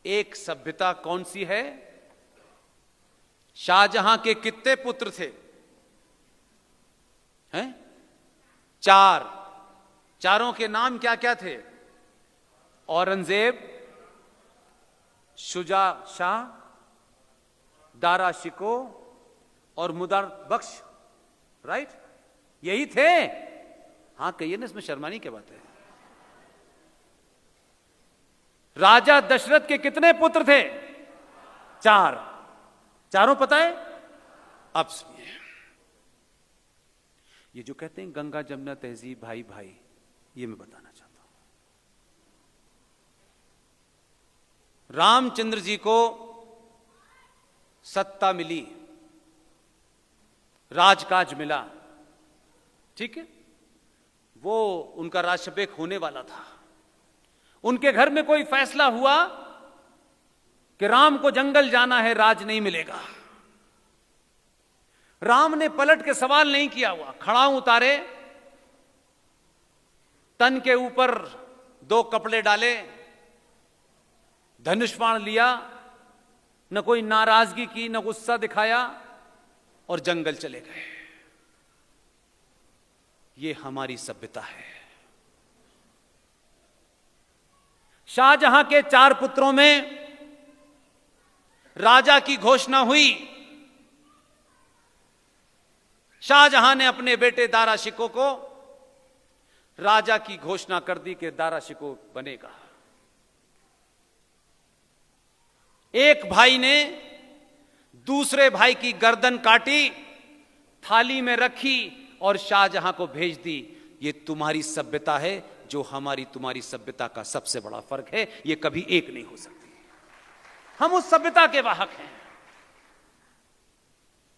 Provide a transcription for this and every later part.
एक सभ्यता कौन सी है? शाहजहां के कितने पुत्र थे? हैं? 4। चारों के नाम क्या क्या थे? औरंगजेब, शुजा शाह, दारा शिको और मुदार बख्श। राइट? यही थे। हां कहिए ना, इसमें शर्माने की बात है। राजा दशरथ के कितने पुत्र थे? 4। चारों पता है? अब सुनिए, ये जो कहते हैं गंगा जमुना तहजीब भाई भाई, ये मैं बताना चाहता हूं। रामचंद्र जी को सत्ता मिली, राजकाज मिला, ठीक है, वो उनका राज्याभिषेक होने वाला था। उनके घर में कोई फैसला हुआ कि राम को जंगल जाना है, राज नहीं मिलेगा। राम ने पलट के सवाल नहीं किया हुआ, खड़ाऊ उतारे, तन के ऊपर 2 कपड़े डाले, धनुष बाण लिया, न कोई नाराजगी की, न गुस्सा दिखाया, और जंगल चले गए। ये हमारी सभ्यता है। शाहजहां के 4 पुत्रों में राजा की घोषणा हुई। शाहजहां ने अपने बेटे दारा शिको को राजा की घोषणा कर दी कि दारा शिको बनेगा। एक भाई ने दूसरे भाई की गर्दन काटी, थाली में रखी और शाहजहां को भेज दी। ये तुम्हारी सभ्यता है, जो हमारी तुम्हारी सभ्यता का सबसे बड़ा फर्क है। ये कभी एक नहीं हो सकती। हम उस सभ्यता के वाहक हैं।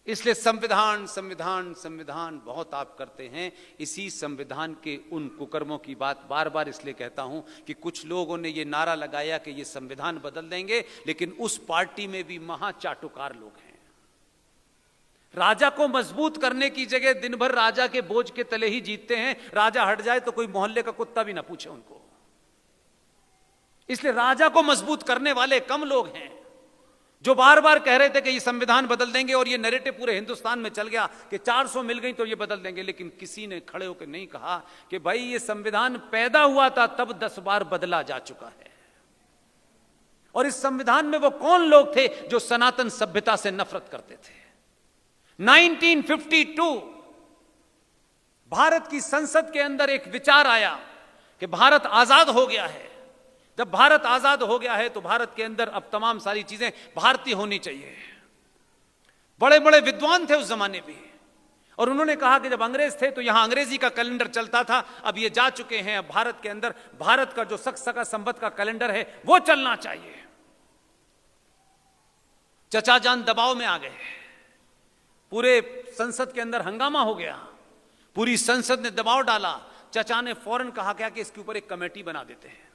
इसलिए संविधान संविधान संविधान बहुत आप करते हैं। इसी संविधान के उन कुकर्मों की बात बार बार इसलिए कहता हूं कि कुछ लोगों ने यह नारा लगाया कि ये संविधान बदल देंगे, लेकिन उस पार्टी में भी महाचाटुकार लोग हैं। राजा को मजबूत करने की जगह दिन भर राजा के बोझ के तले ही जीतते हैं। राजा हट जाए तो कोई मोहल्ले का कुत्ता भी ना पूछे उनको। इसलिए राजा को मजबूत करने वाले कम लोग हैं, जो बार बार कह रहे थे कि ये संविधान बदल देंगे, और ये नैरेटिव पूरे हिंदुस्तान में चल गया कि 400 मिल गई तो ये बदल देंगे। लेकिन किसी ने खड़े होकर नहीं कहा कि भाई ये संविधान पैदा हुआ था तब 10 बार बदला जा चुका है। और इस संविधान में वो कौन लोग थे जो सनातन सभ्यता से नफरत करते थे? 1952 भारत की संसद के अंदर एक विचार आया कि भारत आजाद हो गया है। जब भारत आजाद हो गया है तो भारत के अंदर अब तमाम सारी चीजें भारतीय होनी चाहिए। बड़े बड़े विद्वान थे उस जमाने में, और उन्होंने कहा कि जब अंग्रेज थे तो यहां अंग्रेजी का कैलेंडर चलता था, अब ये जा चुके हैं, अब भारत के अंदर भारत का जो सका संवत का कैलेंडर है वो चलना चाहिए। चचा जान दबाव में आ गए, पूरे संसद के अंदर हंगामा हो गया, पूरी संसद ने दबाव डाला। चचा ने फौरन कहा क्या कि इसके ऊपर एक कमेटी बना देते हैं,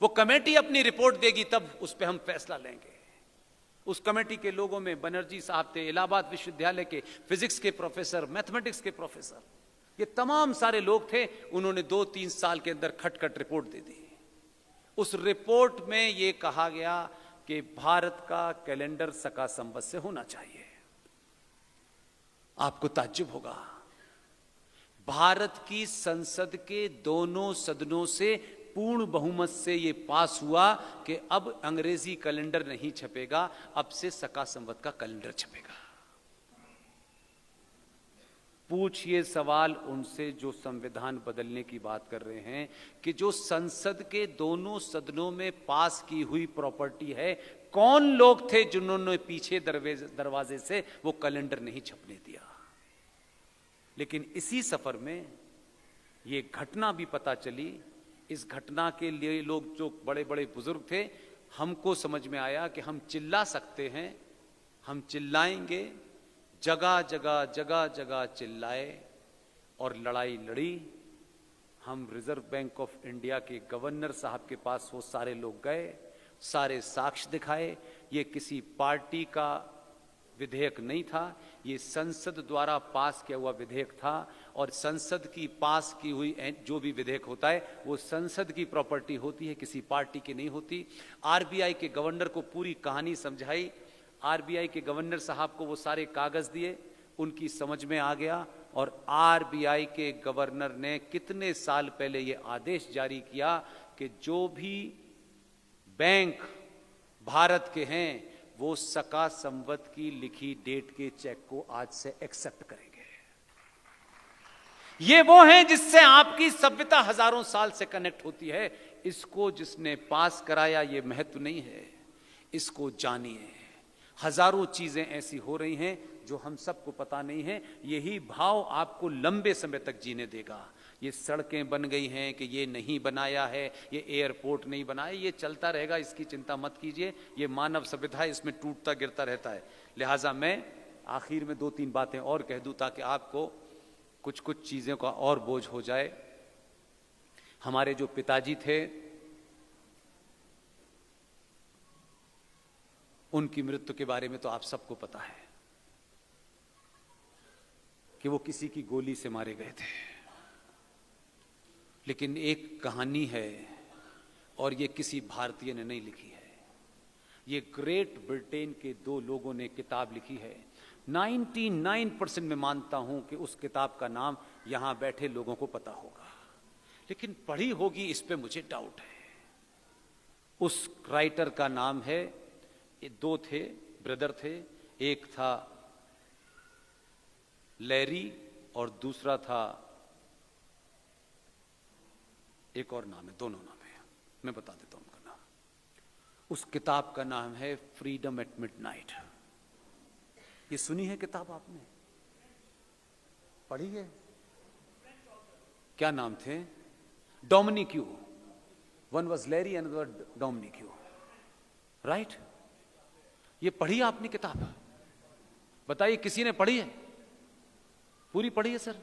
वो कमेटी अपनी रिपोर्ट देगी तब उस पर हम फैसला लेंगे। उस कमेटी के लोगों में बनर्जी साहब थे, इलाहाबाद विश्वविद्यालय के फिजिक्स के प्रोफेसर, मैथमेटिक्स के प्रोफेसर, ये तमाम सारे लोग थे। उन्होंने 2-3 साल के अंदर खटखट रिपोर्ट दे दी। उस रिपोर्ट में यह कहा गया कि भारत का कैलेंडर सका संवत से होना चाहिए। आपको ताज्जुब होगा, भारत की संसद के दोनों सदनों से पूर्ण बहुमत से यह पास हुआ कि अब अंग्रेजी कैलेंडर नहीं छपेगा, अब से सका संवत का कैलेंडर छपेगा। पूछिए सवाल उनसे जो संविधान बदलने की बात कर रहे हैं कि जो संसद के दोनों सदनों में पास की हुई प्रॉपर्टी है, कौन लोग थे जिन्होंने पीछे दरवाजे से वो कैलेंडर नहीं छपने दिया। लेकिन इसी सफर में ये घटना भी पता चली। इस घटना के लिए लोग जो बड़े बड़े बुजुर्ग थे, हमको समझ में आया कि हम चिल्ला सकते हैं, हम चिल्लाएंगे। जगह जगह जगह जगह चिल्लाए और लड़ाई लड़ी। हम रिजर्व बैंक ऑफ इंडिया के गवर्नर साहब के पास वो सारे लोग गए, सारे साक्ष्य दिखाए। ये किसी पार्टी का विधेयक नहीं था, ये संसद द्वारा पास किया हुआ विधेयक था, और संसद की पास की हुई जो भी विधेयक होता है वो संसद की प्रॉपर्टी होती है, किसी पार्टी की नहीं होती। आरबीआई के गवर्नर को पूरी कहानी समझाई, आरबीआई के गवर्नर साहब को वो सारे कागज दिए, उनकी समझ में आ गया, और आरबीआई के गवर्नर ने कितने साल पहले ये आदेश जारी किया कि जो भी बैंक भारत के हैं वो सका संवत की लिखी डेट के चेक को आज से एक्सेप्ट करेंगे। ये वो हैं जिससे आपकी सभ्यता हजारों साल से कनेक्ट होती है। इसको जिसने पास कराया ये महत्व नहीं है, इसको जानिए। हजारों चीजें ऐसी हो रही हैं जो हम सबको पता नहीं है। यही भाव आपको लंबे समय तक जीने देगा। ये सड़कें बन गई हैं कि ये नहीं बनाया है, ये एयरपोर्ट नहीं बनाया, ये चलता रहेगा, इसकी चिंता मत कीजिए। ये मानव सभ्यता है, इसमें टूटता गिरता रहता है। लिहाजा मैं आखिर में 2-3 बातें और कह दूं ताकि आपको कुछ कुछ चीज़ों का और बोझ हो जाए। हमारे जो पिताजी थे उनकी मृत्यु के बारे में तो आप सबको पता है कि वो किसी की गोली से मारे गए थे। लेकिन एक कहानी है, और ये किसी भारतीय ने नहीं लिखी है, ये ग्रेट ब्रिटेन के 2 लोगों ने किताब लिखी है। 99% में मानता हूं कि उस किताब का नाम यहां बैठे लोगों को पता होगा, लेकिन पढ़ी होगी इस पे मुझे डाउट है। उस राइटर का नाम है, ये 2 थे, ब्रदर थे, एक था लैरी और दूसरा था, एक और नाम है, दोनों नाम है, मैं बता देता हूं उनका नाम। उस किताब का नाम है फ्रीडम एट मिडनाइट। ये सुनी है किताब आपने? पढ़ी है? क्या नाम थे? Dominique. One was Larry and another Dominique, right? ये पढ़ी आपने किताब? बताइए, किसी ने पढ़ी है? पूरी पढ़ी है सर?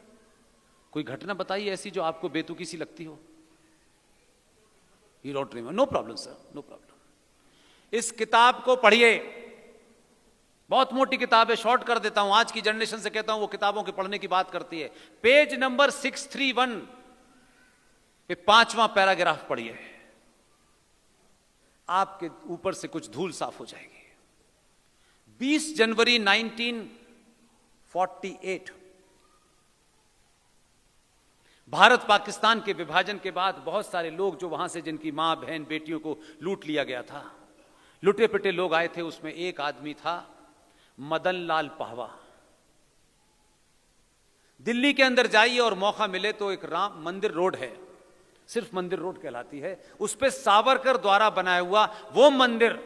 कोई घटना बताइए ऐसी जो आपको बेतुकी सी लगती हो। You don't remember? No problem, sir. No problem. इस किताब को पढ़िए, बहुत मोटी किताब है, शॉर्ट कर देता हूं। आज की जनरेशन से कहता हूं वो किताबों के पढ़ने की बात करती है। पेज नंबर 631 पे 5वां पैराग्राफ पढ़िए, आपके ऊपर से कुछ धूल साफ हो जाएगी। 20 जनवरी 1948 भारत पाकिस्तान के विभाजन के बाद बहुत सारे लोग जो वहां से, जिनकी मां बहन बेटियों को लूट लिया गया था, लुटे पिटे लोग आए थे। उसमें एक आदमी था मदन लाल पाहवा। दिल्ली के अंदर जाइए और मौका मिले तो एक राम मंदिर रोड है, सिर्फ मंदिर रोड कहलाती है, उस पे सावरकर द्वारा बनाया हुआ वो मंदिर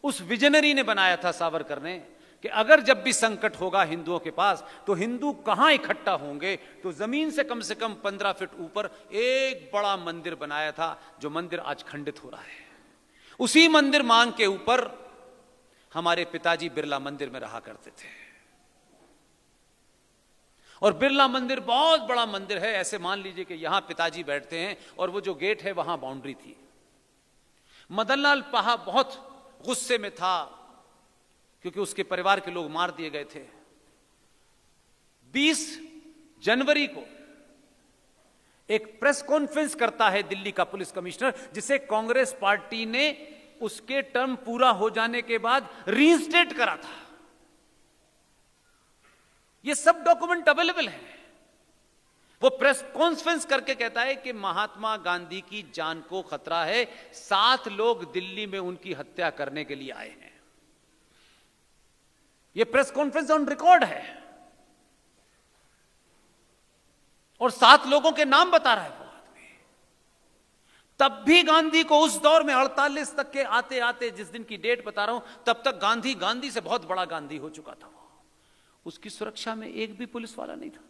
उस विजनरी ने बनाया था, सावरकर ने, कि अगर जब भी संकट होगा हिंदुओं के पास तो हिंदू कहां इकट्ठा होंगे, तो जमीन से कम 15 फीट ऊपर एक बड़ा मंदिर बनाया था, जो मंदिर आज खंडित हो रहा है। उसी मंदिर मांग के ऊपर हमारे पिताजी बिरला मंदिर में रहा करते थे। और बिरला मंदिर बहुत बड़ा मंदिर है, ऐसे मान लीजिए कि यहां पिताजी बैठते हैं और वो जो गेट है वहां बाउंड्री थी। मदनलाल पाहा बहुत गुस्से में था क्योंकि उसके परिवार के लोग मार दिए गए थे। 20 जनवरी को एक प्रेस कॉन्फ्रेंस करता है दिल्ली का पुलिस कमिश्नर, जिसे कांग्रेस पार्टी ने उसके टर्म पूरा हो जाने के बाद रीइंस्टेट करा था। ये सब डॉक्यूमेंट अवेलेबल है। वो प्रेस कॉन्फ्रेंस करके कहता है कि महात्मा गांधी की जान को खतरा है, 7 लोग दिल्ली में उनकी हत्या करने के लिए आए हैं। ये प्रेस कॉन्फ्रेंस ऑन रिकॉर्ड है और 7 लोगों के नाम बता रहा है वो आदमी। तब भी गांधी को उस दौर में 48 तक के आते आते, जिस दिन की डेट बता रहा हूं, तब तक गांधी से बहुत बड़ा गांधी हो चुका था। वो उसकी सुरक्षा में एक भी पुलिस वाला नहीं था।